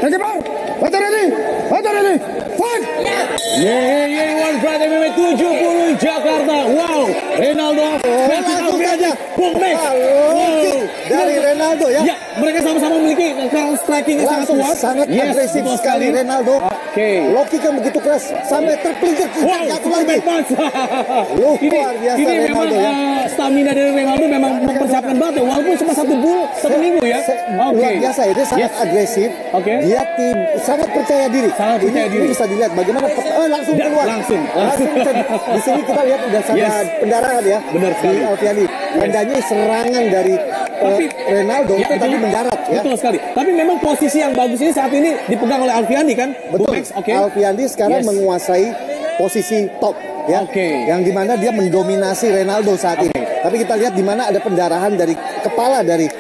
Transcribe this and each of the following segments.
Take it back. Fighter ready. Fight. One Pride MMA 70 Jakarta. Wow. Ronaldo. Langsung saja. Bung Max. Dari Ronaldo ya. Ya, mereka sama-sama memiliki counter striking yang sangat kuat. Sangat agresif sekali Ronaldo. Low kick yang begitu keras sampai terpelincir jatuh lagi. Luar biasa ini Ronaldo ya. Stamina dari Ronaldo memang mempersiapkan banget ya. Walaupun cuma satu minggu ya. Luar biasa, dia sangat agresif. Dia sangat percaya diri. Ini bisa dilihat bagaimana langsung keluar. Langsung. Di sini kita lihat udah sangat pendarahan ya. Benar sekali. Di Alfiandi. Tandanya serangan dari Ronaldo tapi mendarat ya. Betul sekali. Tapi memang posisi yang bagus ini saat ini dipegang oleh Alfiandi kan? Betul. Alfiandi sekarang menguasai posisi top ya. Yang dimana dia mendominasi Ronaldo saat ini. Tapi kita lihat di mana ada pendarahan dari kepala dari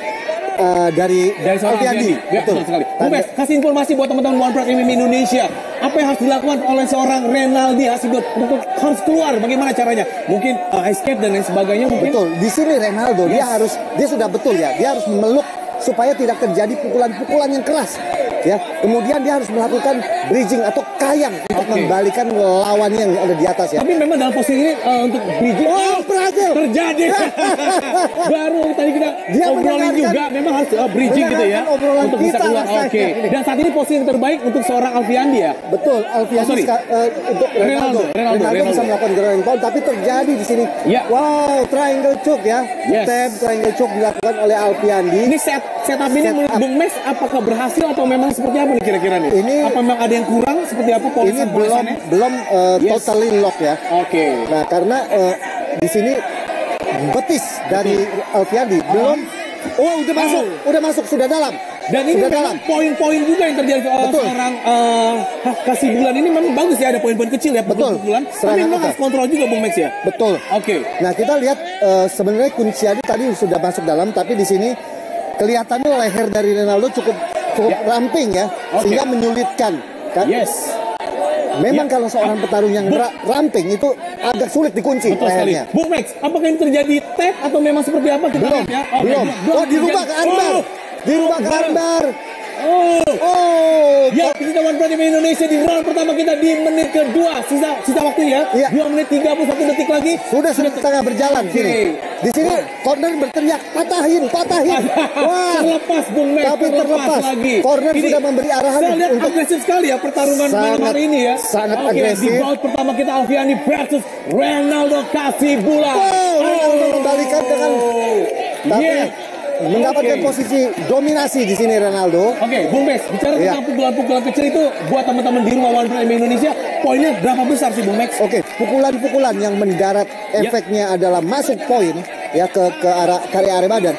Alfiandi. Betul sekali. Bung, kasih informasi buat teman-teman One Pride MMA Indonesia. Apa yang harus dilakukan oleh seorang Renaldi Hasibut untuk harus keluar? Bagaimana caranya? Mungkin escape dan lain sebagainya mungkin. Betul. Di sini Ronaldo dia sudah betul ya. Dia harus memeluk supaya tidak terjadi pukulan-pukulan yang keras. Ya, kemudian dia harus melakukan bridging atau kayang untuk membalikan lawannya yang ada di atas ya. Tapi memang dalam posisi ini untuk bridging berhasil terjadi. Baru tadi kita obrolin juga, memang harus bridging gitu ya untuk bisa keluar. Dan saat ini posisi yang terbaik untuk seorang Alfiandi ya. Betul, Alfiandi untuk Ronaldo bisa melakukan ground pound, tapi terjadi di sini. Wow, triangle choke ya. Tap triangle choke dilakukan oleh Alfiandi. Ini setup ini menurut Bung Max apakah berhasil atau memang seperti apa nih kira-kira nih? Apa memang ada yang kurang seperti apa polisi? Ini belum totally lock ya. Nah, karena di sini betis dari Alfiandi belum. Udah masuk sudah dalam. Dan ini memang poin-poin juga yang terjadi seorang Kasibulan ini memang bagus ya, ada poin-poin kecil ya. Betul. Tapi memang harus kontrol juga Bung Max ya. Betul. Nah, kita lihat sebenarnya kuncinya tadi sudah masuk dalam, tapi di sini kelihatannya leher dari Ronaldo cukup ramping ya, sehingga menyulitkan kan? Memang kalau seorang petarung yang ramping itu agak sulit dikunci lehernya. Bung Max, apakah ini terjadi tap atau memang seperti apa? Belum. Dirubah ke armbar. Kita One Pride MMA Indonesia di round pertama kita di menit kedua. Sisa waktunya 2 menit 31 detik lagi. Sudah setengah berjalan sini. Di sini corner berteriak patahin. Wah, terlepas Bung Max. Tapi terlepas lagi. Corner sudah memberi arahan. Saya lihat agresif sekali ya pertarungan malam hari ini ya. Sangat agresif. Di bout pertama kita Alfiandi versus Ronaldo Kasibulan. Ronaldo membalikan dengan mendapatkan posisi dominasi di sini Ronaldo. Bung Max, bicara tentang pukulan-pukulan kecil itu buat teman-teman di rumah One Pride MMA Indonesia, poinnya berapa besar sih Bung Max? Pukulan-pukulan yang mendarat efeknya adalah masuk poin ya ke area badan.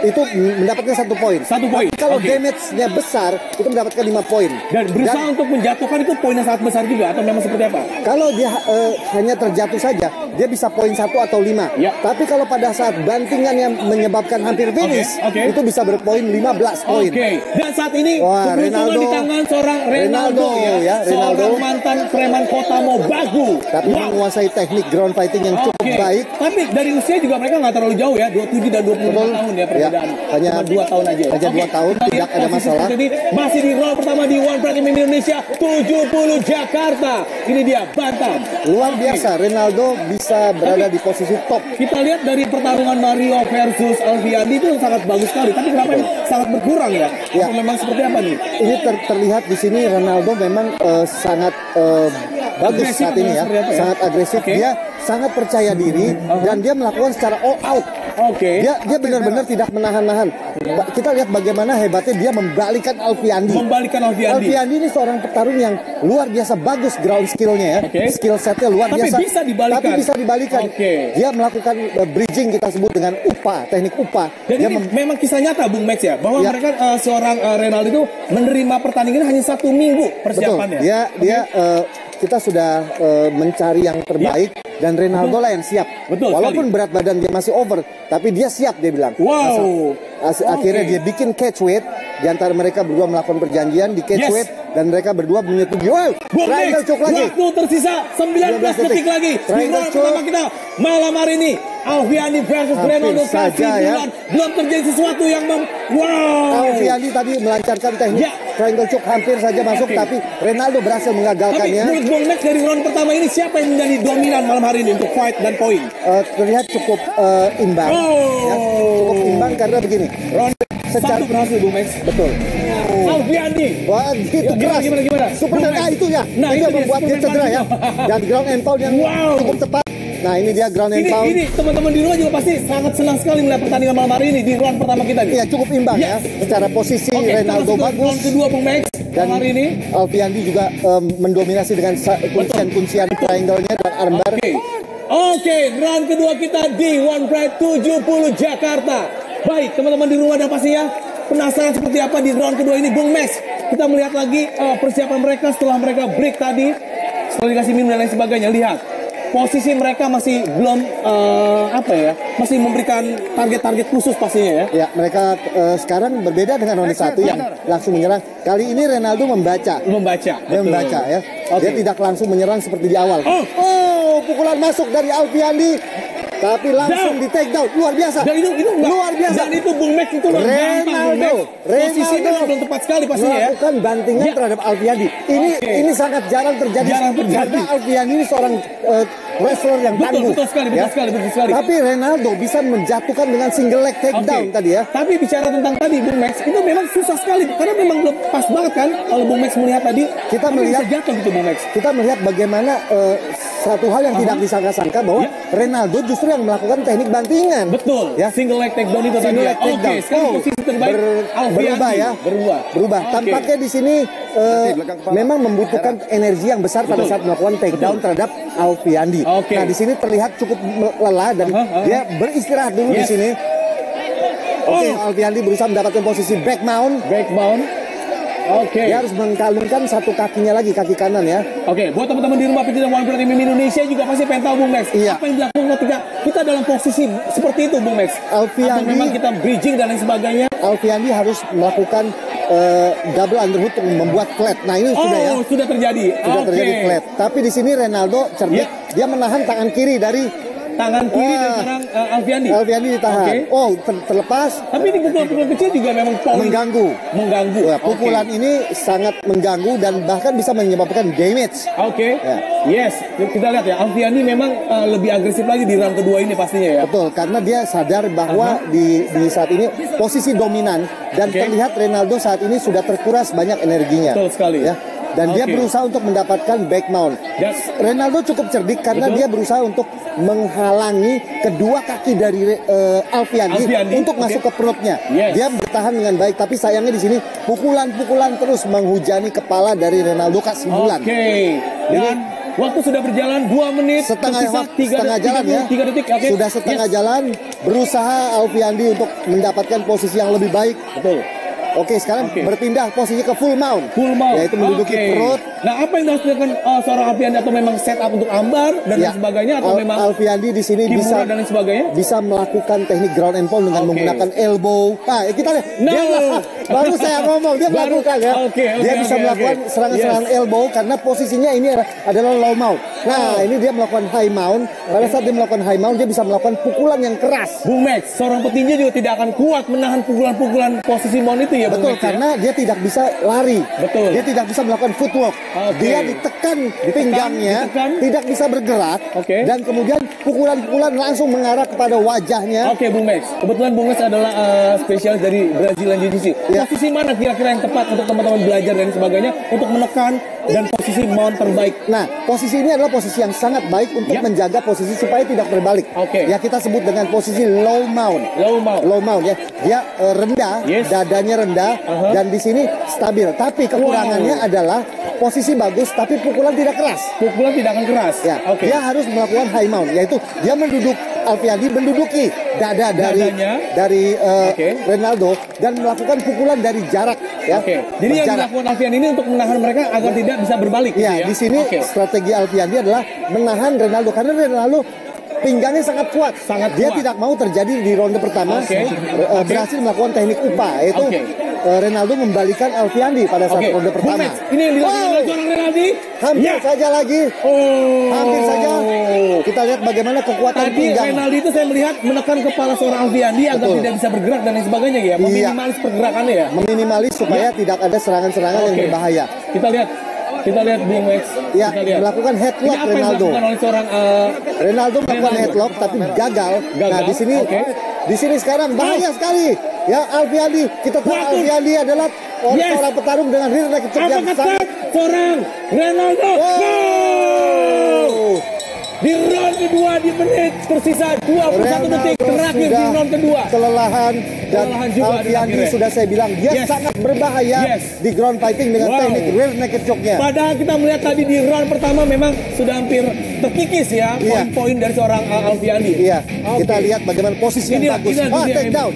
Itu mendapatkan 1 poin. Tapi kalau damage-nya besar itu mendapatkan 5 poin. Dan berusaha untuk menjatuhkan itu poin yang sangat besar juga atau memang seperti apa? Kalau dia hanya terjatuh saja, dia bisa poin 1 atau 5. Tapi kalau pada saat bantingan yang menyebabkan hampir finish, itu bisa berpoin 15 poin. Dan saat ini Ronaldo di tangan seorang Ronaldo ya. Seorang mantan preman kota Mobagu. Tapi menguasai teknik ground fighting yang cukup baik. Tapi dari usia juga mereka nggak terlalu jauh ya, 27 dan 25 tahun ya perbedaan. Hanya 2 tahun aja. Hanya 2 tahun, tidak ada masalah. Jadi masih di round pertama di One Pride MMA Indonesia 70 Jakarta. Ini dia Bantam. Luar biasa, Ronaldo bisa berada di posisi top. Kita lihat dari pertarungan Mario versus Alfiandi itu sangat bagus sekali. Tapi kenapa ini sangat berkurang ya? Atau memang seperti apa nih? Ini terlihat di sini Ronaldo memang sangat bagus saat ini ya. Sangat agresif. Dia sangat percaya diri dan dia melakukan secara all out. Dia benar-benar tidak menahan-nahan. Kita lihat bagaimana hebatnya dia membalikan Alfiandi. Alfiandi ini seorang petarung yang luar biasa bagus ground skillnya ya. Skill setnya luar biasa. Tapi bisa dibalikan. Dia melakukan bridging kita sebut dengan teknik UPA. Dan ini memang kisah nyata Bung Max ya, bahwa mereka seorang Ronaldo itu menerima pertandingan hanya 1 minggu persiapannya. Kita sudah mencari yang terbaik dan Ronaldo lah yang siap. Walaupun berat badan dia masih over, tapi dia siap, dia bilang. Akhirnya dia bikin catch weight. Di antara mereka berdua melakukan perjanjian di catch weight dan mereka berdua menyetujui. Triangle choke lagi. Waktu tersisa 19 detik lagi. Di round pertama kita malam hari ini. Alfiandi versus Hampir Ronaldo saja, ya. belum terjadi sesuatu yang wow. Alfiandi tadi melancarkan teknik triangle choke, hampir saja masuk, tapi Ronaldo berhasil Tapi mengagalkannya. menurut Bung Max dari round pertama ini siapa yang menjadi dominan malam hari ini untuk fight dan poin? Terlihat cukup imbang, ya. Cukup imbang karena begini. Round Secara satu berhasil Bung Max. betul. Alfiandi. Wah, itu keras. Gimana? Super Bung dan Max. itu ya. Nah, itu itu yang dia, membuat dia super cedera ya. man. Dan ground and pound yang cukup tepat. Nah, ini dia ground and pound. Ini teman-teman di rumah juga pasti sangat senang sekali melihat pertandingan malam hari ini di round pertama kita nih. Iya, cukup imbang ya. Secara posisi Ronaldo bagus. Round kedua Bung Max Dan hari ini. Alfiandi juga mendominasi dengan kuncian-kuncian triangle-nya dan armbar. Oke, round kedua kita di One Pride 70 Jakarta. Baik, teman-teman di rumah dan pastinya penasaran seperti apa di round kedua ini Bung Max. Kita melihat lagi persiapan mereka setelah mereka break tadi, setelah dikasih minum dan lain sebagainya. Lihat, posisi mereka masih belum masih memberikan target-target khusus pastinya ya. Ya, mereka sekarang berbeda dengan ronde 1 yang langsung menyerang. Kali ini Ronaldo membaca. Dia membaca ya. Dia tidak langsung menyerang seperti di awal. Pukulan masuk dari Alfiandi, tapi langsung di take down. Luar biasa. Dan itu luar biasa. Dan itu Bung Max itu Ronaldo posisinya belum tepat sekali pastinya ya. melakukan bantingan terhadap Alfiandi. Ini sangat jarang terjadi. Karena Alfiandi ini seorang wrestler yang tangguh. Betul sekali. Tapi Ronaldo bisa menjatuhkan dengan single leg takedown tadi ya. Tapi bicara tentang tadi Bung Max, itu memang susah sekali karena memang belum pas banget kan kalau Bung Max melihat tadi. Kita melihat bisa jatuh gitu Bung Max. Kita melihat bagaimana satu hal yang tidak disangka-sangka bahwa Ronaldo justru yang melakukan teknik bantingan. Betul. Ya. Single leg takedown itu tadi. Single leg takedown. Sekarang posisi terbaik Berubah ya. Berubah. Tampaknya di sini memang membutuhkan energi yang besar pada saat melakukan takedown terhadap Alfiandi. Nah, di sini terlihat cukup lelah dan dia beristirahat dulu di sini. Alfiandi berusaha mendapatkan posisi back mount. Dia harus mengkalungkan satu kakinya lagi, kaki kanan ya. Buat teman-teman di rumah pecinta One Pride MMA Indonesia juga pasti pengen tahu Bung Max. Iya. Apa yang dilakukan ketika kita dalam posisi seperti itu Bung Max? Alfiandi, atau memang kita bridging dan lain sebagainya? Alfiandi harus melakukan double underhook untuk membuat flat. Nah, ini sudah ya. Sudah terjadi. Sudah terjadi flat. Tapi di sini Ronaldo cerdik. Dia menahan tangan kiri dari tangan kiri dan sekarang Alfiandi. Alfiandi ditahan. Terlepas. Tapi di pukulan kecil juga memang mengganggu. Ya, pukulan ini sangat mengganggu dan bahkan bisa menyebabkan damage. Yes, kita lihat ya, Alfiandi memang lebih agresif lagi di round kedua ini pastinya ya. Betul, karena dia sadar bahwa di saat ini posisi dominan dan terlihat Ronaldo saat ini sudah terkuras banyak energinya. Betul sekali. Ya. Dan dia berusaha untuk mendapatkan back mount. Ronaldo cukup cerdik karena dia berusaha untuk menghalangi kedua kaki dari Alfiandi untuk masuk ke perutnya. Dia bertahan dengan baik, tapi sayangnya di sini pukulan-pukulan terus menghujani kepala dari Ronaldo Kasibulan. Dan waktu sudah berjalan 2 menit setengah jalan ya. 3 detik. Sudah setengah jalan, berusaha Alfiandi untuk mendapatkan posisi yang lebih baik. Sekarang berpindah posisi ke full mount. Yaitu menduduki perut. Nah, apa yang harus dilakukan seorang Alfiandi, atau memang set up untuk ambar dan lain sebagainya, atau memang Alfiandi di sini bisa dan lain sebagainya? Bisa melakukan teknik ground and pound dengan menggunakan elbow. Kita lihat. Baru saya ngomong dia melakukan ya. Dia bisa melakukan serangan-serangan elbow karena posisinya ini adalah low mount. Nah, ini dia melakukan high mount. Pada saat dia melakukan high mount, dia bisa melakukan pukulan yang keras. Bung Max, seorang petinju juga tidak akan kuat menahan pukulan-pukulan posisi mount itu ya. Betul, karena dia tidak bisa lari. Dia tidak bisa melakukan footwork. Dia ditekan pinggangnya, tidak bisa bergerak, dan kemudian pukulan-pukulan langsung mengarah kepada wajahnya. Bung Max, kebetulan Bung Max adalah spesialis dari Brazilian Jiu-Jitsu. Posisi mana kira-kira yang tepat untuk teman-teman belajar dan sebagainya untuk menekan dan posisi mount terbaik? Nah, posisi ini adalah posisi yang sangat baik untuk menjaga posisi supaya tidak terbalik. Ya, kita sebut dengan posisi low mount. Low mount ya. Dia rendah, dadanya rendah, dan di sini stabil. Tapi kekurangannya adalah posisi bagus tapi pukulan tidak keras. Ya. Dia harus melakukan high mount, yaitu dia Alfiandi menduduki dada dari Ronaldo dan melakukan pukulan dari jarak ya. Jadi yang dilakukan Alfiandi ini untuk menahan mereka agar tidak bisa berbalik gitu ya. Di sini strategi Alfiandi adalah menahan Ronaldo karena Ronaldo pinggangnya sangat kuat. Dia tidak mau terjadi di ronde pertama berhasil melakukan teknik upah, yaitu Ronaldo membalikan Alfiandi pada saat ronde pertama. Ini yang dilakukan oleh seorang Ronaldo. Hampir saja lagi. Hampir saja. Kita lihat bagaimana kekuatan pinggang. Ronaldo itu saya melihat menekan kepala seorang Alfiandi agar tidak bisa bergerak dan lain sebagainya ya. Meminimalis pergerakannya ya. Meminimalis supaya tidak ada serangan-serangan yang berbahaya. Kita lihat Bung Max. Ya, melakukan headlock Ronaldo. Oleh seorang Ronaldo melakukan headlock tapi gagal. Nah, di sini sekarang bahaya sekali. Ya, Alfiandi, kita tahu Alfiandi adalah seorang petarung dengan rear naked choke yang sangat. Seorang Ronaldo. Di round kedua di menit tersisa 21 detik terakhir di round kedua. Kelelahan dan Alfiandi sudah saya bilang dia sangat berbahaya di ground fighting dengan teknik rear naked choke-nya. Padahal kita melihat tadi di round pertama memang sudah hampir terkikis ya poin-poin dari seorang Alfiandi. Iya, kita lihat bagaimana posisi yang bagus. Take down.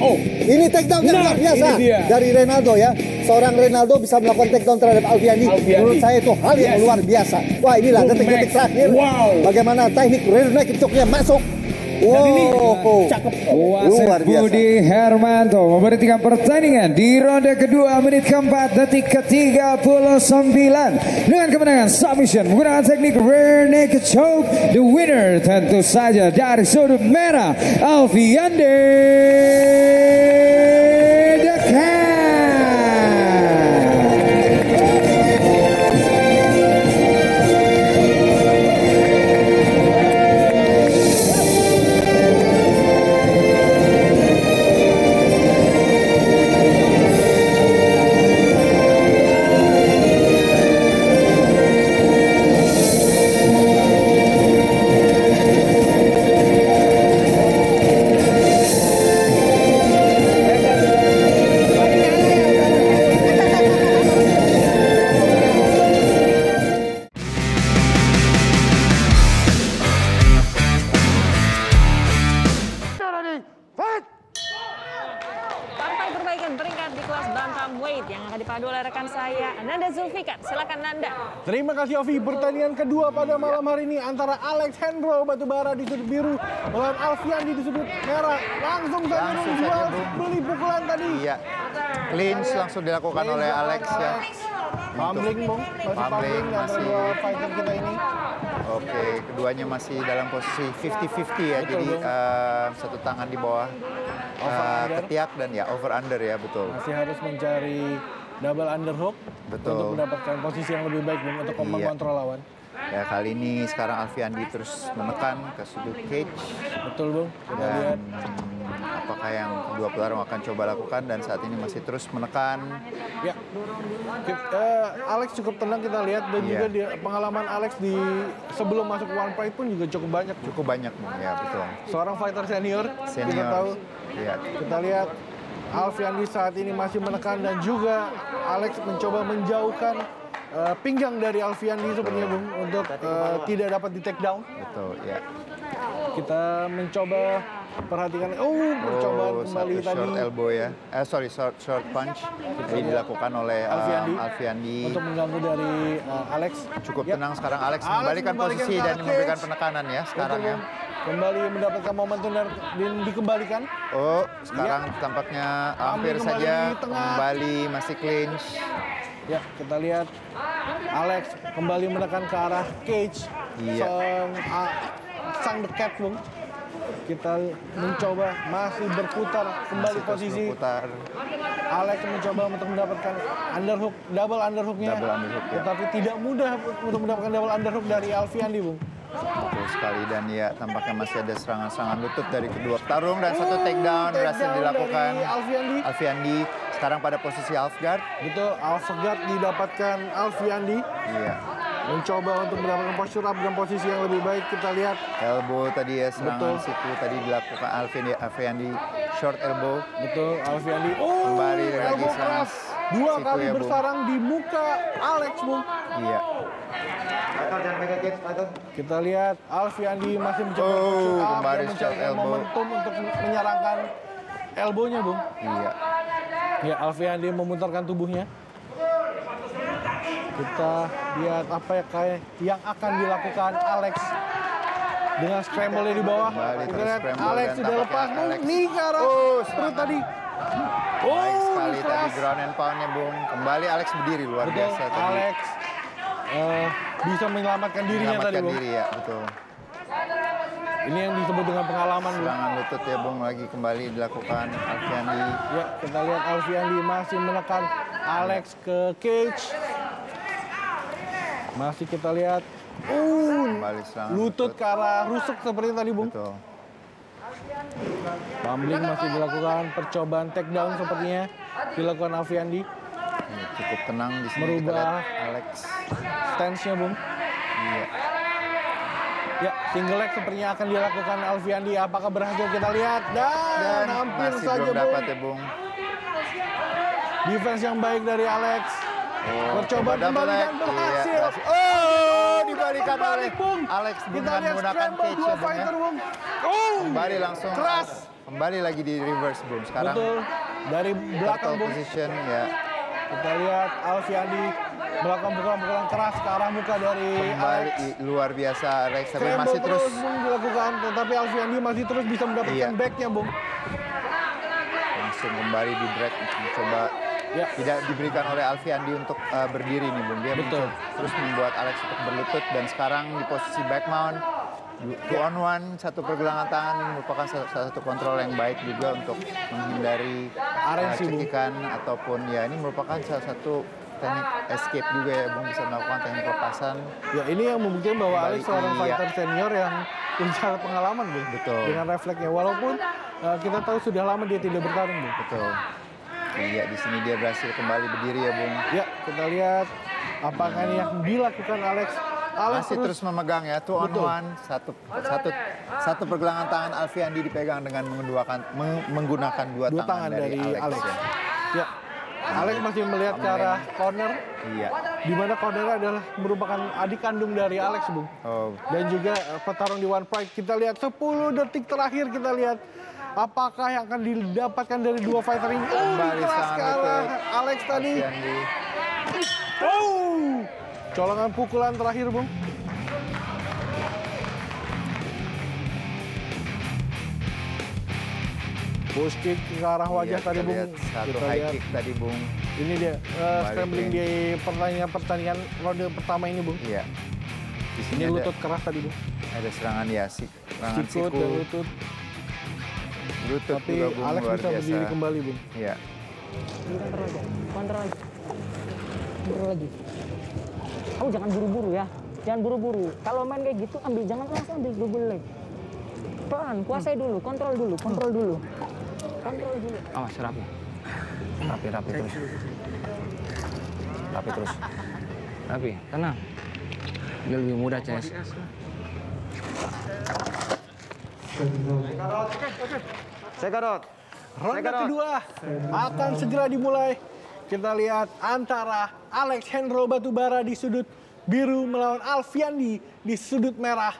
Ini take down yang luar biasa dari Ronaldo ya. Seorang Ronaldo bisa melakukan take down terhadap Alfiandi. Menurut saya itu hal yang luar biasa. Wah, inilah detik-detik terakhir. Bagaimana teknik rear naked choke-nya masuk. Wasit Budi Hermanto memberhentikan pertandingan di ronde kedua menit keempat detik ke-39 dengan kemenangan submission menggunakan teknik rear naked choke. The winner tentu saja dari sudut merah Alfiandi Dekhan. Terima kasih Ovi. Pertandingan kedua pada malam hari ini antara Alexandro Batubara di sudut biru melawan Alfiandi di sudut merah. Langsung saja jual beli pukulan tadi. Iya. Clinch langsung dilakukan oleh Alex ya. Pambling Bung, masih antara dua fighter kita ini. Oke, keduanya masih dalam posisi 50-50 ya. Jadi satu tangan di bawah ketiak dan ya over under ya, betul. Masih harus mencari double underhook untuk mendapatkan posisi yang lebih baik untuk mengontrol lawan. Ya, kali ini sekarang Alfiandi terus menekan ke sudut cage. Betul Bung. Kita lihat apakah yang kedua petarung akan coba lakukan dan saat ini masih terus menekan. Ya, Alex cukup tenang kita lihat dan juga pengalaman Alex di sebelum masuk One Fight pun juga cukup banyak. Cukup banyak, ya betul. Seorang fighter senior. Kita tahu. Ya. Kita lihat Alfiandi saat ini masih menekan dan juga Alex mencoba menjauhkan pinggang dari Alfiandi sepertinya Bung untuk tidak dapat di take down. Betul, ya. Kita mencoba perhatikan percobaan kembali tadi short elbow ya. Short punch jadi dilakukan oleh Alfiandi untuk mengganggu dari Alex. Cukup tenang sekarang Alex membalikan posisi dan memberikan penekanan ya sekarang ya. Kembali mendapatkan momentum dan dikembalikan. Sekarang tampaknya hampir saja kembali masih clinch. Ya, kita lihat Alex kembali menekan ke arah cage. Sang dekat Bung. Kita mencoba masih berputar kembali posisi. Alex mencoba untuk mendapatkan underhook, double underhooknya. Tetapi tidak mudah untuk mendapatkan double underhook dari Alfiandi Bung. Betul sekali dan ya tampaknya masih ada serangan-serangan lutut dari kedua petarung dan satu takedown berhasil dilakukan Alfiandi. Sekarang pada posisi half guard. Betul, half guard didapatkan Alfiandi. Iya. Mencoba untuk mendapatkan posture up dan posisi yang lebih baik. Kita lihat elbow tadi ya, serangan siku tadi dilakukan Alfiandi short elbow. Betul, Alfiandi. Kembali lagi serangan dua kali ya, bersarang di muka Alex Bung. Iya. Kita lihat Alfiandi masih mencoba kembali short elbow. Momentum untuk menyerangkan elbownya Bung. Iya. Ya, Alfiandi memutarkan tubuhnya. Kita lihat apa yang akan dilakukan Alex dengan scramble di bawah. Kita lihat Alex sudah lepas nih ke arah perut tadi. Baik sekali keras. tadi ground and pound-nya, Bung. Kembali Alex berdiri luar Betul, biasa tadi. Alex bisa menyelamatkan dirinya tadi, Menyelamatkan Bung. diri ya, betul. Ini yang disebut dengan pengalaman, Bung. Serangan lutut ya, Bung, lagi kembali dilakukan Alfiandi. Ya, kita lihat Alfiandi masih menekan Alex ke cage. Masih kita lihat. Kembali serangan Lutut ke arah rusuk seperti tadi, Bung. Betul. Tumbling masih dilakukan, percobaan takedown sepertinya dilakukan Alfiandi. Ya, cukup tenang di sini kita Merubah lihat Alex. stance-nya, Bung. Iya. Ya, single leg sepertinya akan dilakukan Alfiandi. Apakah berhasil kita lihat? Dan hampir masih saja, belum Bung. dapat ya, Bung. Defense yang baik dari Alex. Percobaan coba kembali double dan leg. berhasil. Iya, Oh, dibalikan Kembali, oleh Bung. Alex Kita dengan lihat menggunakan scramble cage dua ya, Bung, ya. fighter, Bung. Kembali langsung Keras. Kembali lagi di reverse, Bung. Sekarang Betul. Dari belakang, turtle Bung. position ya. Kita lihat Alfiandi melakukan pukulan-pukulan keras ke arah muka dari Kembali Alex. luar biasa Alex, tapi Scramble masih terus Bung, dilakukan, tetapi Alfiandi masih terus bisa mendapatkan Iya. back-nya, Bung. langsung kembali di drag, mencoba Ya. tidak diberikan oleh Alfiandi untuk berdiri nih, Bung. Dia Betul. terus membuat Alex untuk berlutut dan sekarang di posisi back mount. Two on one, satu pergelangan tangan ini merupakan salah satu kontrol yang baik juga untuk menghindari RNC, Bung. cekikan ataupun ya ini merupakan salah satu teknik escape juga ya, Bung, bisa melakukan teknik lepasan. Ya, ini yang membuktikan bahwa Kembali, Alex seorang iya. fighter senior yang punya pengalaman, Bung. Betul. Dengan refleksnya, walaupun kita tahu sudah lama dia tidak bertarung, Bung. Betul. Iya, di sini dia berhasil kembali berdiri ya, Bung. Ya, kita lihat apakah ini yang dilakukan Alex. Alex Masih terus memegang ya, two on Betul. one, satu pergelangan tangan Alfiandi dipegang dengan menggunakan dua tangan dari Alex. ya. Ya, Alex masih melihat ke arah corner, Iya. di mana corner adalah merupakan adik kandung dari Alex, Bung. Oh, Dan juga petarung di One Pride. Kita lihat 10 detik terakhir, kita lihat apakah yang akan didapatkan dari dua fighter ini. Kembali Keras serangan ke arah lutut. Alex tadi. Alfiandi. Colongan pukulan terakhir, Bung. Push kick ke arah wajah Iya, tadi, kita Bung. lihat satu Kita high lihat. kick tadi, Bung. Ini dia scrambling Balikin. di pertandingan ronde pertama ini, Bung. Iya. Di sini Ini ada, lutut keras tadi, Bung. ada serangan ya, serangan Sikut dan lutut. lutut Tapi juga, Bung, Alex luar bisa biasa. berdiri kembali, Bung. Iya. Kontrol lagi. Kamu jangan buru-buru ya. Jangan buru-buru. Kalau main kayak gitu jangan langsung ambil double leg. Pelan, kuasai dulu, kontrol dulu. Kontrol dulu. Awas, rapi. Rapi terus. Rapi terus. Rapi, tenang. Dia lebih mudah, Ces. Ronde kedua akan segera dimulai. Kita lihat antara Alex Hendro Batubara di sudut biru melawan Alfiandi di sudut merah.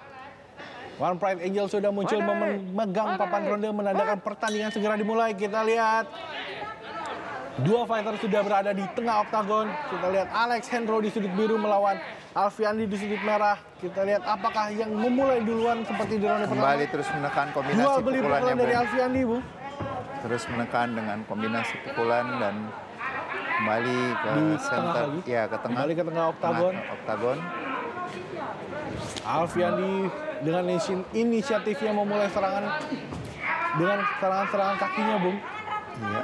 One Pride Angel sudah muncul memegang papan ronde menandakan pertandingan segera dimulai. Kita lihat dua fighter sudah berada di tengah oktagon. Kita lihat Alex Hendro di sudut biru melawan Alfiandi di sudut merah. Kita lihat apakah yang memulai duluan seperti di ronde pertama. Kembali terus menekan kombinasi Jual beli pukulannya, pukulan dari Bung. Alfiandi, Bung. Terus menekan dengan kombinasi pukulan dan kembali ke Di tengah center, lagi. ya ke tengah. Kembali ke tengah oktagon. Oktagon. Alfiandi dengan inisiatifnya memulai serangan dengan serangan-serangan kakinya, Bung. Iya.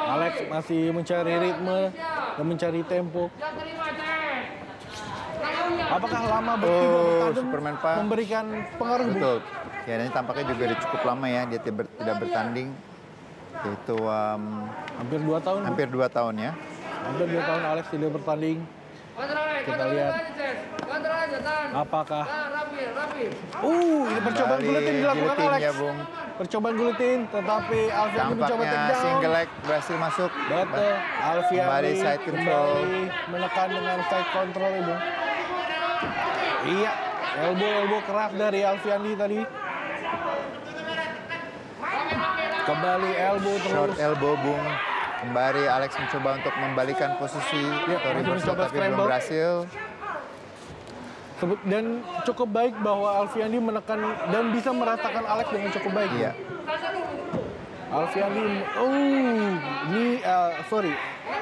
Alex masih mencari ritme dan mencari tempo. Apakah lama tidak bertanding Superman Punch. memberikan pengaruh, Bung? Betul. Ya, ini tampaknya juga udah cukup lama ya dia tidak bertanding. Yaitu Hampir 2 tahun. Bung. hampir 2 tahun ya. Hampir 2 tahun Alex tidak bertanding. Kita lihat apakah ini percobaan Kembali guletin dilakukan guillotine Alex. ya, Bung. Percobaan guletin, tetapi Alfiandi mencoba Tampaknya takedown. single leg berhasil masuk. Betul, Alfiandi Kembali side control. kembali menekan dengan side control, Ibu. Iya, elbow keras dari Alfiandi tadi. Kembali elbow Short terus. elbow, Bung. Kembali Alex mencoba untuk membalikan posisi Ya, atau masih reversal mencoba tapi belum scramble. berhasil. Dan cukup baik bahwa Alfiandi menekan dan bisa meratakan Alex dengan cukup baik. Iya. Alfiandi,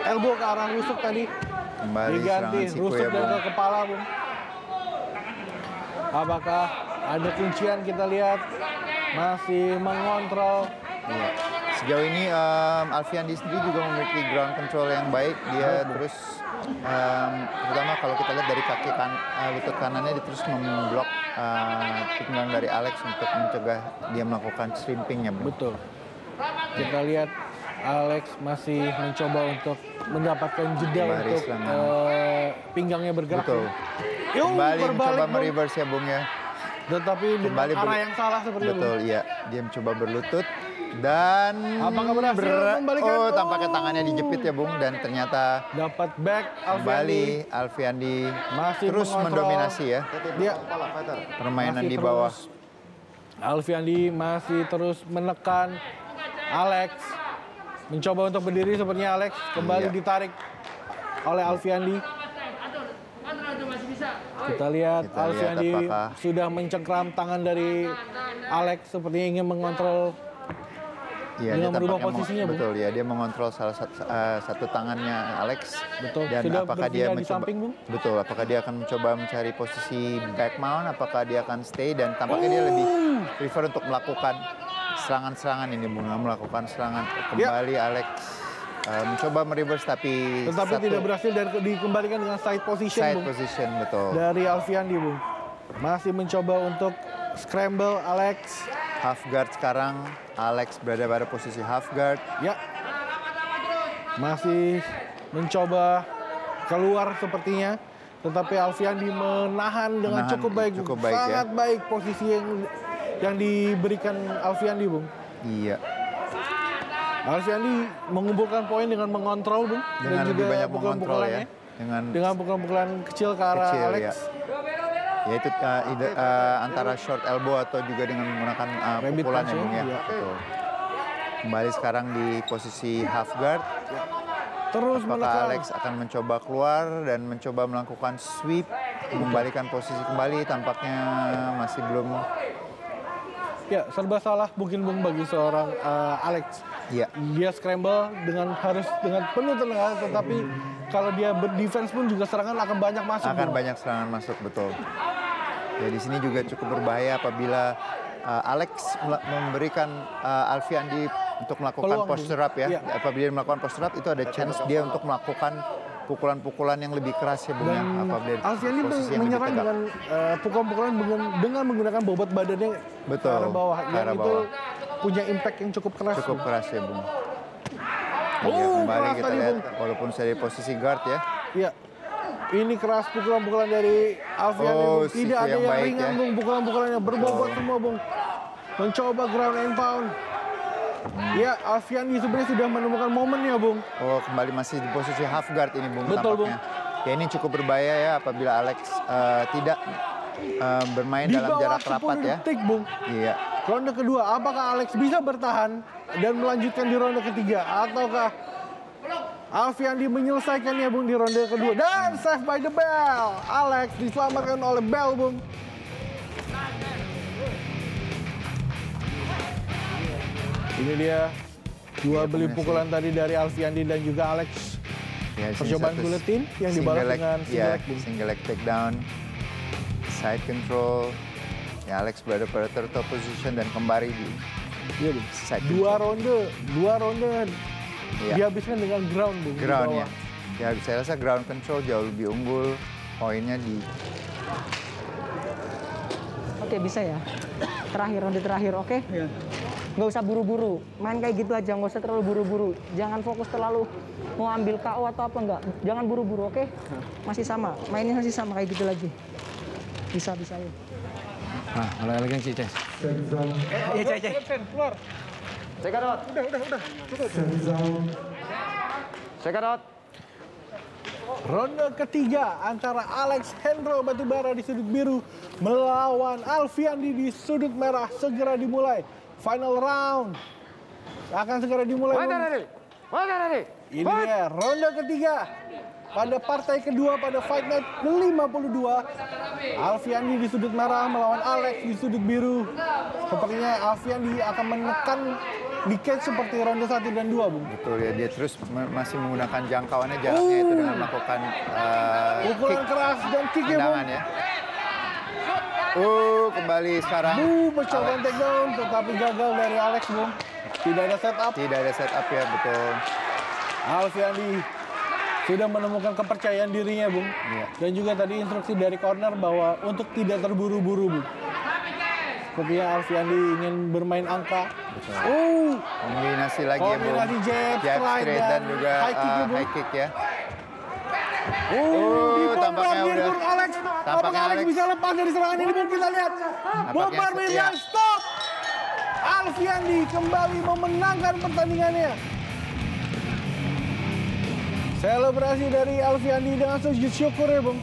elbow ke arah rusuk tadi. Kembali Diganti serangan siku rusuk ya, dan Bung. ke kepala, Bung. Apakah ada kuncian? Kita lihat masih mengontrol. Iya. Sejauh ini Alfiandi sendiri juga memiliki ground control yang baik. Dia terus terutama kalau kita lihat dari kaki lutut kanannya dia terus memblok pinggang dari Alex untuk mencegah dia melakukan shrimpingnya. Betul. Kita lihat Alex masih mencoba untuk mendapatkan jeda Kembali untuk serangan. pinggangnya bergerak. Betul. Kembali mencoba mereverse ya, Bung ya. Tetapi dengan arah yang salah seperti itu. Betul, iya. Dia mencoba berlutut dan apakah berhasil membalikan? tampaknya tangannya dijepit ya, Bung, dan ternyata dapat back kembali Alfiandi masih terus mendominasi ya. Dia permainan masih di bawah. Alfiandi masih terus menekan Alex. Mencoba untuk berdiri sepertinya Alex kembali Iya. ditarik oleh Alfiandi. Kita lihat Alfiandi apakah sudah mencengkram tangan dari Alex sepertinya ingin mengontrol. Iya, dengan dia merubah tampaknya posisinya, Bung. betul ya, dia mengontrol salah satu tangannya Alex. Betul. Dan Sudah apakah dia berpindah di mencoba samping, Bung? betul, apakah dia akan mencoba mencari posisi back mount, apakah dia akan stay, dan tampaknya dia lebih prefer untuk melakukan serangan-serangan ini, Bung, melakukan serangan kembali Alex mencoba mereverse tapi tidak berhasil dan dikembalikan dengan side position, side Bung. position, betul. Dari Alfiandi, Bung. Masih mencoba untuk scramble Alex. Half guard sekarang, Alex berada pada posisi half guard. Ya. Masih mencoba keluar sepertinya. Tetapi Alfiandi menahan dengan cukup baik. Sangat baik posisi yang diberikan Alfiandi, Bung. Iya. Alfiandi mengumpulkan poin dengan mengontrol, Bung. Dengan lebih banyak mengontrol ya. Dengan pukulan-pukulan kecil ke arah Alex. Ya. Yaitu antara short elbow atau juga dengan menggunakan pukulan ya, Bung ya. Betul. Kembali sekarang di posisi half guard. Terus apakah Alex akan mencoba keluar dan mencoba melakukan sweep, mengembalikan posisi kembali, tampaknya masih belum. Ya, serba salah mungkin, Bung, bagi seorang Alex. Iya. Dia scramble dengan penuh tenaga, tetapi kalau dia berdefense pun juga serangan akan banyak masuk. Banyak serangan masuk, betul. Ya, di sini juga cukup berbahaya apabila Alex memberikan Alfiandi untuk melakukan posture up ya. Apabila dia melakukan posture up itu ada chance dia untuk melakukan pukulan-pukulan yang lebih keras ya, Bung, ya. Apabila Alfiandi menyerang dengan pukulan-pukulan dengan menggunakan bobot badannya ke arah bawah. Yang itu punya impact yang cukup keras. Cukup keras ya, Bung. Ya, kembali kita lihat walaupun dari posisi guard ya. Iya. Ini keras pukulan-pukulan dari Alfiandi. Tidak ada yang ringan, ya, Bung. Pukulan-pukulannya berbobot semua, Bung. Mencoba ground and pound. Ya, Alfiandi sebenarnya sudah menemukan momennya, Bung. Oh, kembali masih di posisi half guard ini, Bung. Betul, tampaknya. Bung. Ya, ini cukup berbahaya ya apabila Alex tidak bermain dalam jarak rapat ya. Detik, Bung. Iya. Ronde kedua, apakah Alex bisa bertahan dan melanjutkan di ronde ketiga, ataukah Alfiandi menyelesaikannya, Bung, di ronde kedua? Dan save by the bell. Alex diselamatkan oleh bell, Bung. Ini dia dua beli pukulan tadi dari Alfiandi dan juga Alex. Ya, percobaan guillotine yang dibalas dengan single leg takedown, side control. Ya, Alex berada pada turtle position dan kembali di side dua ronde ya, dihabiskan dengan ground, Bung. Ground ya. Ya, saya rasa ground control jauh lebih unggul, poinnya di. Oke, bisa ya. Ronde terakhir, oke? Ya. Nggak usah buru-buru, main kayak gitu aja, nggak usah terlalu buru-buru. Jangan fokus terlalu mau ambil KO atau apa, enggak. Jangan buru-buru, oke? Masih sama, mainnya masih sama kayak gitu lagi. Bisa ya. Nah, mulai lagi sih, Ces. Iya, Cek. Keluar. Check out. Udah. Cukup. Check out. Ronde ketiga antara Alex Hendro Batubara di sudut biru melawan Alfiandi di sudut merah segera dimulai. Final round akan segera dimulai. Ini dia ronde ketiga pada partai kedua pada Fight Night ke-52. Alfiandi di sudut merah melawan Alex di sudut biru. Sepertinya Alfiandi akan menekan di catch seperti ronde 1 dan 2, Bung. Betul ya, dia terus masih menggunakan jangkauannya, jaraknya itu dengan melakukan pukulan keras dan kick ya, Bung. ya. Kembali sekarang. Percobaan takedown tetapi gagal dari Alex, Bung. Tidak ada setup. Tidak ada setup ya, betul. Alfiandi sudah menemukan kepercayaan dirinya, Bung. Iya. Dan juga tadi instruksi dari corner bahwa untuk tidak terburu-buru, Bung. Sepertinya Alfiandi ingin bermain angka. Betul. Kombinasi lagi ya, Bung. Kombinasi jab straight dan juga high kick ya. Tampaknya udah. Apakah Alex bisa lepas dari serangan ini, Bung? Kita lihat. Bombar Milian stop. Alfiandi kembali memenangkan pertandingannya. Selebrasi dari Alfiandi dengan sujud syukur ya, Bung.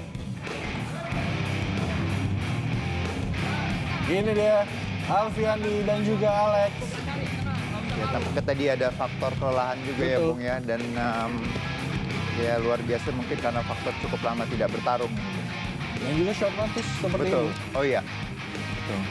Ini dia Alfiandi dan juga Alex. Ya, tampaknya tadi ada faktor kelelahan juga ya, Bung ya, dan ya luar biasa mungkin karena faktor cukup lama tidak bertarung. Dan juga short notice seperti Betul. ini. Oh iya. Betul.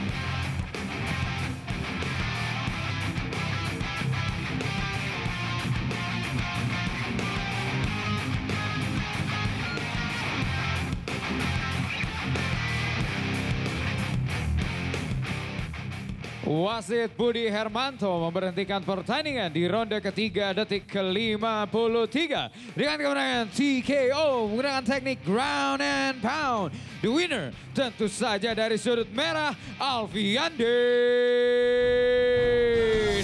Wasit Budi Hermanto memberhentikan pertandingan di ronde ketiga detik ke-53 dengan kemenangan TKO menggunakan teknik ground and pound. The winner tentu saja dari sudut merah Alfiandi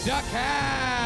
Dakar.